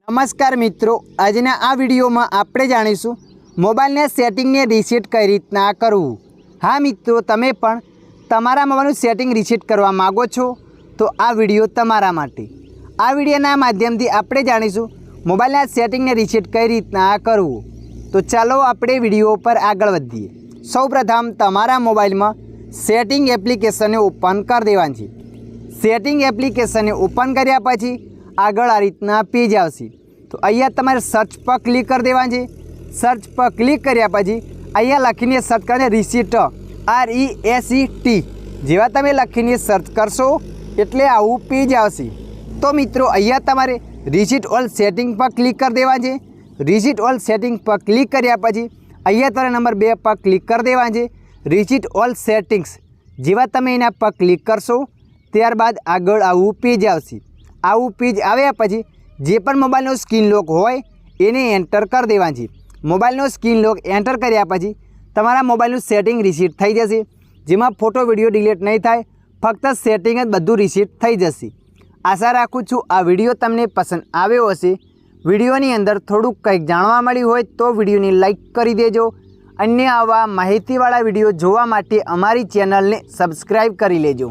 नमस्कार मित्रों, आजना आ विडियो में आपणे जाणीशुं मोबाइल सेटिंग ने रीसेट कई रीतना करवुं। हाँ मित्रों, तमे पण तमारा मोबाइल सेटिंग रीसेट करवा मांगो छो तो आ विडियो तमारा माटे। आ विडियोना माध्यमथी आपणे जाणीशुं मोबाइल सेटिंग ने रीसेट कई रीतना करवुं। तो चलो आपणे विडियो पर आगळ वधीए। सौप्रथम तमारा मोबाइल में सेटिंग एप्लिकेशन ने ओपन कर देवानी छे। सेटिंग एप्लिकेशन ने ओपन कर्या पछी आगळ आ रीतना पेज आवशे। तो अहींया तमारे सर्च पर क्लिक कर देवानुं छे। सर्च पर क्लिक कर्या पछी अहींया लखीने सर्च करने रीसेट RESET जेवा तमे लखीने सर्च करशो एटले आवुं पेज आवशे। तो मित्रों, अहींया तमारे रीसेट ऑल सेटिंग पर क्लिक कर देवानुं छे। रीसेट ऑल सेटिंग पर क्लिक कर्या पछी अहींया तमारे नंबर 2 पर क्लिक कर देवानुं छे। रीसेट ऑल सेटिंग्स जेवा तमे एना पर क्लिक करशो त्यारबाद आगळ आवुं पेज आवशे। आवुं पेज आव्या पछी जे पण मोबाइलनो स्क्रीन लॉक होय एने एंटर कर देवानुं छे। मोबाइलनो स्क्रीन लॉक एंटर कर्या पछी तमारा मोबाइलनुं सेटिंग रीसेट थई जशे, जेमां फोटो विडियो डिलीट नहीं थाय, फक्त सेटिंग ज बधुं रीसेट थई जशे। आशा राखुं छुं आ विडियो तमने पसंद आव्यो हशे। विडियोनी अंदर थोड़ुं कंईक जाणवा मळ्युं होय तो विडियोने लाइक करी देजो। अन्य आवा माहितीवाळा विडियो जोवा माटे अमारी चेनलने सब्सक्राइब करी लेजो।